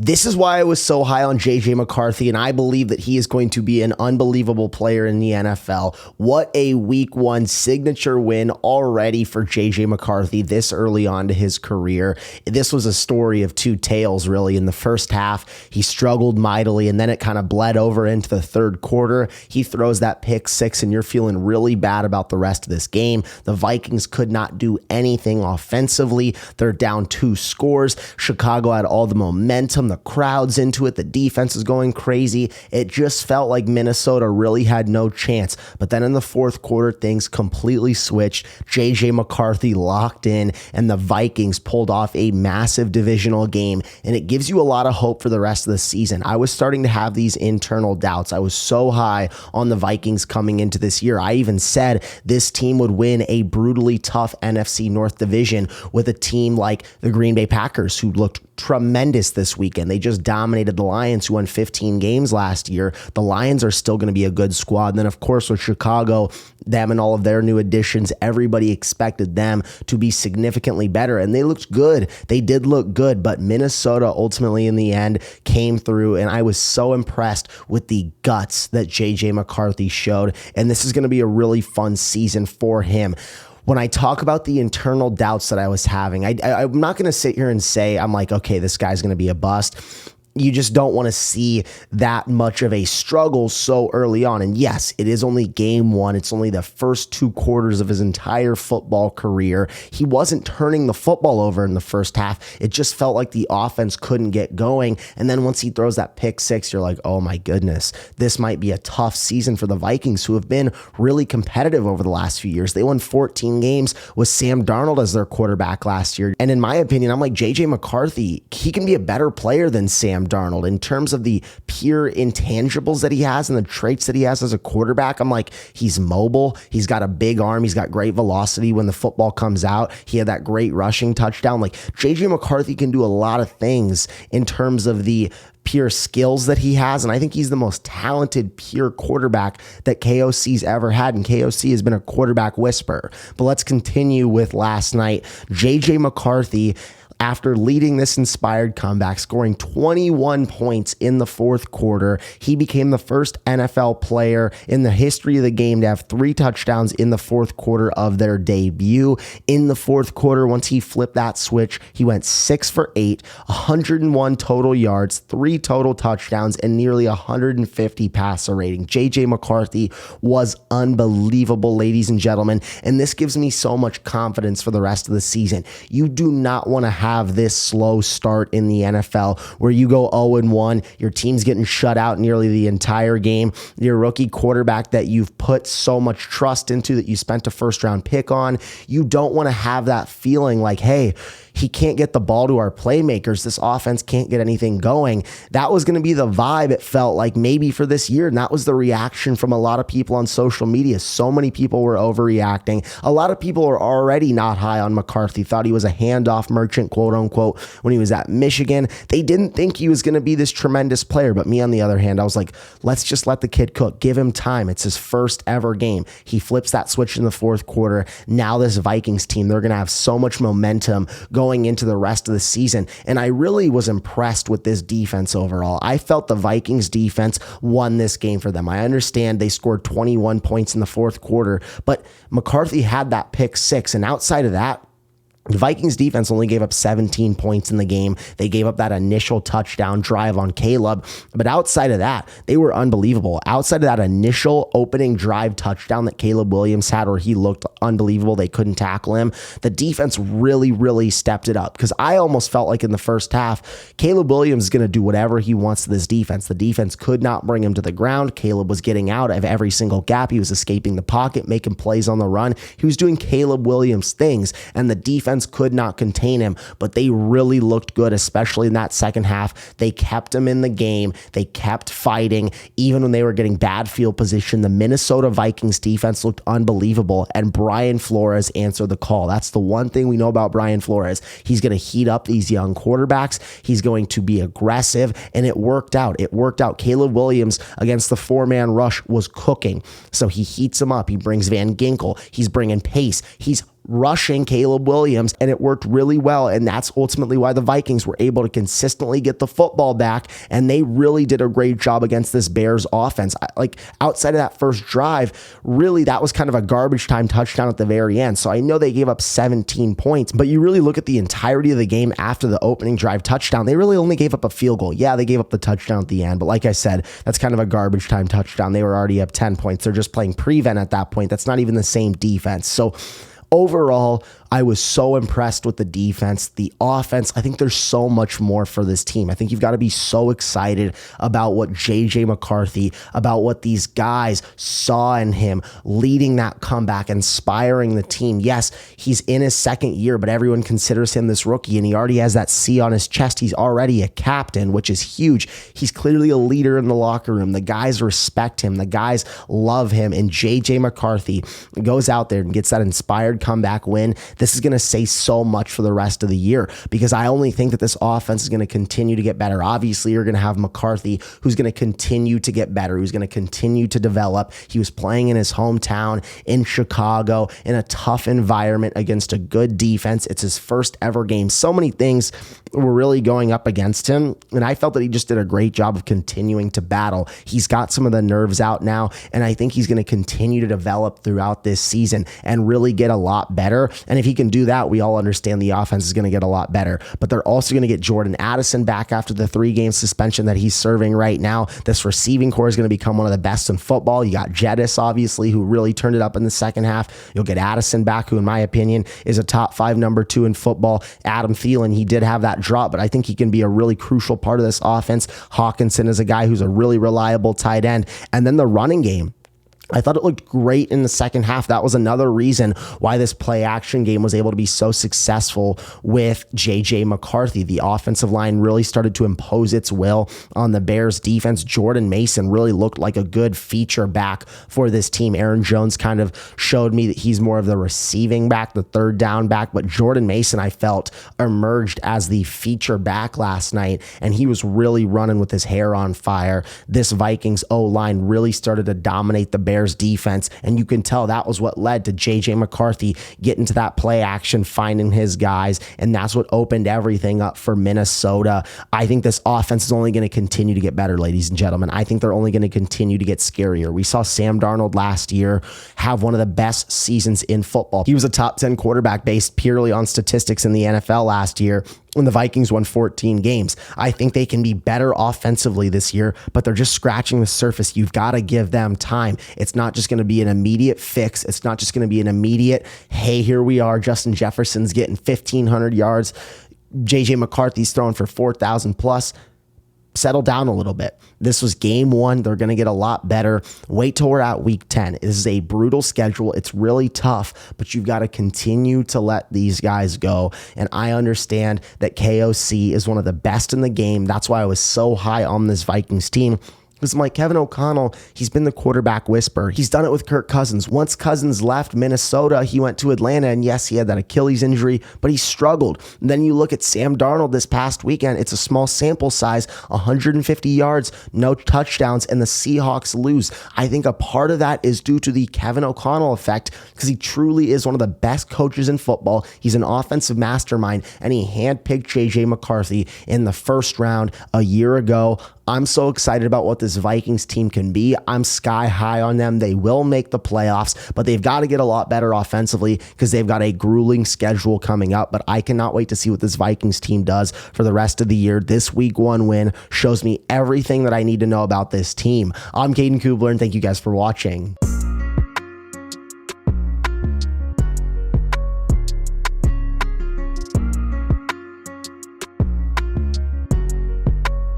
This is why I was so high on JJ McCarthy, and I believe that he is going to be an unbelievable player in the NFL. What a week one signature win already for JJ McCarthy this early on to his career. This was a story of two tales, really. In the first half, he struggled mightily, and then it kind of bled over into the third quarter. He throws that pick six, and you're feeling really bad about the rest of this game. The Vikings could not do anything offensively. They're down 2 scores. Chicago had all the momentum. The crowd's into it. The defense is going crazy. It just felt like Minnesota really had no chance. But then in the fourth quarter, things completely switched. JJ McCarthy locked in, and the Vikings pulled off a massive divisional game. And it gives you a lot of hope for the rest of the season. I was starting to have these internal doubts. I was so high on the Vikings coming into this year. I even said this team would win a brutally tough NFC North division with a team like the Green Bay Packers, who looked tremendous this weekend. They just dominated the Lions, who won 15 games last year. The Lions are still going to be a good squad. And then, of course, with Chicago, them and all of their new additions, everybody expected them to be significantly better, and they looked good. They did look good, but Minnesota ultimately in the end came through, and I was so impressed with the guts that JJ McCarthy showed, and this is going to be a really fun season for him. When I talk about the internal doubts that I was having, I'm not going to sit here and say, I'm like, okay, this guy's going to be a bust. You just don't want to see that much of a struggle so early on. And yes, it is only game one. It's only the first 2 quarters of his entire football career. He wasn't turning the football over in the first half. It just felt like the offense couldn't get going. And then once he throws that pick six, you're like, oh my goodness, this might be a tough season for the Vikings, who have been really competitive over the last few years. They won 14 games with Sam Darnold as their quarterback last year. And in my opinion, I'm like, JJ McCarthy, he can be a better player than Sam Darnold in terms of the pure intangibles that he has and the traits that he has as a quarterback. I'm like, he's mobile. He's got a big arm. He's got great velocity when the football comes out. He had that great rushing touchdown. Like, JJ McCarthy can do a lot of things in terms of the pure skills that he has, and I think he's the most talented pure quarterback that KOC's ever had, and KOC has been a quarterback whisperer. But let's continue with last night. JJ McCarthy, after leading this inspired comeback, scoring 21 points in the fourth quarter, he became the first NFL player in the history of the game to have 3 touchdowns in the fourth quarter of their debut. In the fourth quarter, once he flipped that switch, he went 6 for 8, 101 total yards, 3 total touchdowns, and nearly 150 passer rating. JJ McCarthy was unbelievable, ladies and gentlemen, and this gives me so much confidence for the rest of the season. You do not want to have this slow start in the NFL where you go 0-1, your team's getting shut out nearly the entire game, your rookie quarterback that you've put so much trust into, that you spent a first round pick on. You don't want to have that feeling like, hey, he can't get the ball to our playmakers. This offense can't get anything going. That was going to be the vibe, it felt like, maybe for this year. And that was the reaction from a lot of people on social media. So many people were overreacting. A lot of people are already not high on McCarthy, thought he was a handoff merchant, quote unquote, when he was at Michigan. They didn't think he was going to be this tremendous player. But me, on the other hand, I was like, let's just let the kid cook. Give him time. It's his first ever game. He flips that switch in the fourth quarter. Now this Vikings team, they're going to have so much momentum going into the rest of the season. And I really was impressed with this defense overall. I felt the Vikings defense won this game for them. I understand they scored 21 points in the fourth quarter, but McCarthy had that pick six. And outside of that, the Vikings defense only gave up 17 points in the game. They gave up that initial touchdown drive on Caleb. But outside of that, they were unbelievable. Outside of that initial opening drive touchdown that Caleb Williams had, where he looked unbelievable, they couldn't tackle him, the defense really, really stepped it up. Because I almost felt like in the first half, Caleb Williams is going to do whatever he wants to this defense. The defense could not bring him to the ground. Caleb was getting out of every single gap. He was escaping the pocket, making plays on the run. He was doing Caleb Williams things, and the defense could not contain him, but they really looked good, especially in that second half. They kept him in the game. They kept fighting. Even when they were getting bad field position, the Minnesota Vikings defense looked unbelievable, and Brian Flores answered the call. That's the one thing we know about Brian Flores. He's going to heat up these young quarterbacks. He's going to be aggressive, and it worked out. It worked out. Caleb Williams against the 4-man rush was cooking, so he heats him up. He brings Van Ginkel. He's bringing pace. He's rushing Caleb Williams, and it worked really well. And that's ultimately why the Vikings were able to consistently get the football back, and they really did a great job against this Bears offense. Like, outside of that first drive, really that was kind of a garbage time touchdown at the very end. So I know they gave up 17 points, but you really look at the entirety of the game after the opening drive touchdown, they really only gave up a field goal. Yeah, they gave up the touchdown at the end, but like I said, that's kind of a garbage time touchdown. They were already up 10 points. They're just playing prevent at that point. That's not even the same defense. So overall, I was so impressed with the defense, the offense. I think there's so much more for this team. I think you've got to be so excited about what JJ McCarthy, about what these guys saw in him, leading that comeback, inspiring the team. Yes, he's in his second year, but everyone considers him this rookie, and he already has that C on his chest. He's already a captain, which is huge. He's clearly a leader in the locker room. The guys respect him. The guys love him. And JJ McCarthy goes out there and gets that inspired comeback win. This is going to say so much for the rest of the year, because I only think that this offense is going to continue to get better. Obviously, you're going to have McCarthy, who's going to continue to get better, who's going to continue to develop. He was playing in his hometown in Chicago in a tough environment against a good defense. It's his first ever game. So many things were really going up against him, and I felt that he just did a great job of continuing to battle. He's got some of the nerves out now, and I think he's going to continue to develop throughout this season and really get a lot better. And if he can do that, we all understand the offense is going to get a lot better. But they're also going to get Jordan Addison back after the 3-game suspension that he's serving right now. This receiving core is going to become one of the best in football. You got Jettis, obviously, who really turned it up in the second half. You'll get Addison back, who in my opinion is a top 5 number 2 in football. Adam Thielen, he did have that drop, but I think he can be a really crucial part of this offense. Hawkinson is a guy who's a really reliable tight end. And then the running game, I thought it looked great in the second half. That was another reason why this play action game was able to be so successful with JJ McCarthy. The offensive line really started to impose its will on the Bears defense. Jordan Mason really looked like a good feature back for this team. Aaron Jones kind of showed me that he's more of the receiving back, the third down back, but Jordan Mason, I felt, emerged as the feature back last night, and he was really running with his hair on fire. This Vikings O-line really started to dominate the Bears defense, and you can tell that was what led to JJ McCarthy getting to that play action, finding his guys, and that's what opened everything up for Minnesota. I think this offense is only going to continue to get better, ladies and gentlemen. I think they're only going to continue to get scarier. We saw Sam Darnold last year have one of the best seasons in football. He was a top 10 quarterback based purely on statistics in the NFL last year, when the Vikings won 14 games. I think they can be better offensively this year, but they're just scratching the surface. You've got to give them time. It's not just going to be an immediate fix. It's not just going to be an immediate, hey, here we are. Justin Jefferson's getting 1,500 yards. JJ McCarthy's throwing for 4,000 plus. Settle down a little bit. This was game 1. They're going to get a lot better. Wait till we're at week 10. This is a brutal schedule. It's really tough, but you've got to continue to let these guys go. And I understand that KOC is one of the best in the game. That's why I was so high on this Vikings team. Because I'm like, Kevin O'Connell, he's been the quarterback whisperer. He's done it with Kirk Cousins. Once Cousins left Minnesota, he went to Atlanta, and yes, he had that Achilles injury, but he struggled. And then you look at Sam Darnold this past weekend. It's a small sample size, 150 yards, no touchdowns, and the Seahawks lose. I think a part of that is due to the Kevin O'Connell effect, because he truly is one of the best coaches in football. He's an offensive mastermind, and he handpicked JJ McCarthy in the first round a year ago. I'm so excited about what this Vikings team can be. I'm sky high on them. They will make the playoffs, but they've got to get a lot better offensively because they've got a grueling schedule coming up. But I cannot wait to see what this Vikings team does for the rest of the year. This week 1 win shows me everything that I need to know about this team. I'm Caden Kubler, and thank you guys for watching.